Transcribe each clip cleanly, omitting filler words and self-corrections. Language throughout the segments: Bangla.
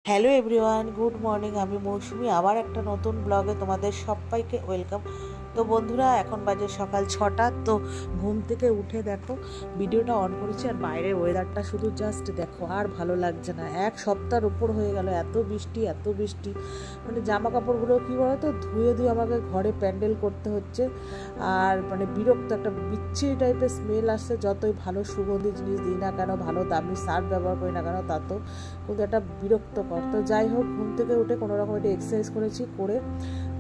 Hello everyone, good morning. আমি মৌসুমি, আবার একটা নতুন ব্লগে তোমাদের সবাইকে ওয়েলকাম। তো বন্ধুরা, এখন বাজে সকাল 6টা। তো ঘুম থেকে উঠে দেখো ভিডিওটা অন করেছি, আর বাইরের ওয়েদারটা শুধু জাস্ট দেখো, আর ভালো লাগছে না। এক সপ্তাহের উপর হয়ে গেল, এত বৃষ্টি এত বৃষ্টি, মানে জামা কাপড়গুলো কী বলো তো, ধুয়ে ধুয়ে আমাকে ঘরে প্যান্ডেল করতে হচ্ছে। আর মানে বিরক্ত, একটা বিচ্ছিরি টাইপের স্মেল আসছে। যতই ভালো সুগন্ধি জিনিস দিই না কেন, ভালো দামি সার্ফ ব্যবহার করি না কেন, তা তো কিন্তু একটা বিরক্তকর। তো যাই হোক, ঘুম থেকে উঠে কোনোরকম একটা এক্সারসাইজ করেছি, করে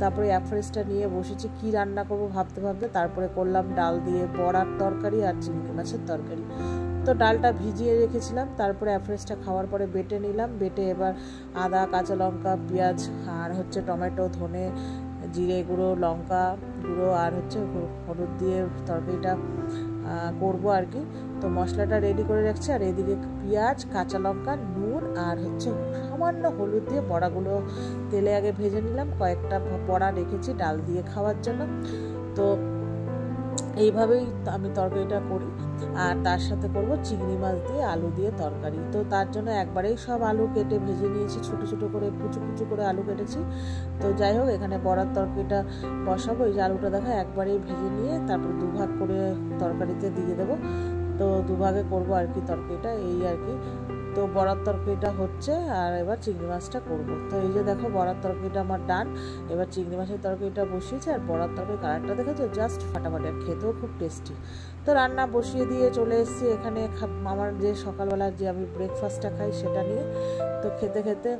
তারপরে অ্যাফ্রেসটা নিয়ে বসেছি কী রান্না করবো ভাবতে ভাবতে। তারপরে করলাম ডাল দিয়ে বড়ার তরকারি আর চিংড়ি মাছের তরকারি। তো ডালটা ভিজিয়ে রেখেছিলাম, তারপরে অ্যাফ্রেসটা খাওয়ার পরে বেটে নিলাম। বেটে এবার আদা, কাঁচা লঙ্কা, পেঁয়াজ আর টমেটো, ধনে, জিরে গুঁড়ো, লঙ্কা গুঁড়ো আর হলুদ দিয়ে তরকারিটা করবো আর কি। তো মশলাটা রেডি করে রাখছি, আর এদিকে পেঁয়াজ, কাঁচা লঙ্কা, নুন আর সামান্য হলুদ দিয়ে বড়াগুলো তেলে আগে ভেজে নিলাম। কয়েকটা বড়া রেখেছি ডাল দিয়ে খাওয়ার জন্য। তো এইভাবেই আমি তরকারিটা করি। আর তার সাথে করব চিংড়ি মাছ দিয়ে আলু দিয়ে তরকারি। তো তার জন্য একবারেই সব আলু কেটে ভেজে নিয়েছি, ছোটো ছোটো করে কুচু কুচু করে আলু কেটেছি। তো যাই হোক, এখানে বড়ার তরকারিটা বসাবো। এই যে আলুটা দেখা একবারেই ভেজে নিয়ে তারপর দুভাগ করে তরকারিতে দিয়ে দেবো। তো দুভাগে করবো আর কি তরকারিটা, এই আর কি। তো বড়ার তরকারিটা হচ্ছে, আর এবার চিংড়ি মাছটা করব। তো এই যে দেখো, বড়ার তরকারিটা আমার ডান। এবার চিংড়ি মাছের তরকারিটা বসিয়েছে, আর বড়ার তরকারি কালারটা দেখেছো, জাস্ট ফাটাফাটি, আর খেতেও খুব টেস্টি। তো রান্না বসিয়ে দিয়ে চলে এসেছি এখানে আমার যে সকালবেলা যে আমি ব্রেকফাস্টটা খাই সেটা নিয়ে। তো খেতে খেতে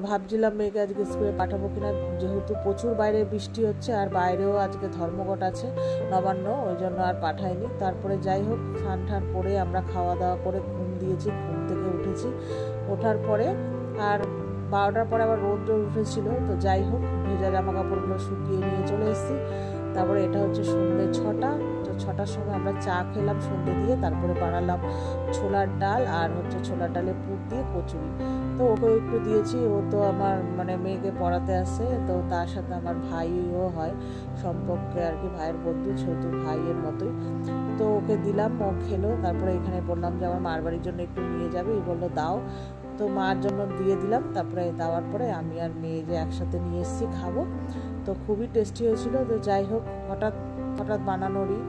ভাবছিলাম মেয়েকে আজকে স্কুলে পাঠাবো কিনা, যেহেতু প্রচুর বাইরে বৃষ্টি হচ্ছে, আর বাইরেও আজকে ধর্মঘট আছে, নবান্ন, ওই জন্য আর পাঠাইনি। তারপরে যাই হোক, স্নান ঠান করে আমরা খাওয়া দাওয়া করে ঘুম দিয়েছি। ঘুম থেকে উঠেছি, ওঠার পরে আর 12টার পরে আবার রোদ উঠেছিল। তো যাই হোক, ভেজা জামা কাপড়গুলো শুকিয়ে নিয়ে চলে এসেছি। তারপরে এটা হচ্ছে সন্ধ্যে 6টা। তো 6টার সময় আমরা চা খেলাম সন্ধ্যে দিয়ে। তারপরে বানালাম ছোলার ডাল, আর ছোলার ডালে পুর দিয়ে কচুরি। তো ওকেও একটু দিয়েছি, ও তো আমার মানে মেয়েকে পড়াতে আসে, তো তার সাথে আমার ভাইও হয় সম্পর্কে আর কি, ভাইয়ের বন্ধু, ছোট ভাইয়ের মতোই। তো ওকে দিলাম, ও খেলো। তারপরে এখানে বললাম যে আমার মার বাড়ির জন্য একটু নিয়ে যাবে, এই বললো দাও। তো মার জন্য দিয়ে দিলাম। তারপরে দেওয়ার পরে আমি আর মেয়ে যে একসাথে নিয়ে এসেছি খাবো। তো খুবই টেস্টি হয়েছিল। তো যাই হোক, হঠাৎ হঠাৎ বানানোরই।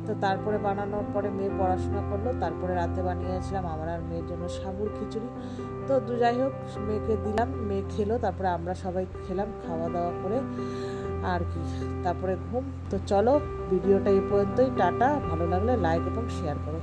তো তারপরে বানানোর পরে মেয়ে পড়াশোনা করলো। তারপরে রাতে বানিয়েছিলাম আমার আর মেয়ের জন্য সাবুর খিচুড়ি। তো যাই হোক, মেয়েকে দিলাম, মেয়ে খেলো। তারপরে আমরা সবাই খেলাম খাওয়া দাওয়া করে আর কি, তারপরে ঘুম। তো চলো, ভিডিওটা এই পর্যন্তই। টাটা। ভালো লাগলে লাইক এবং শেয়ার করো।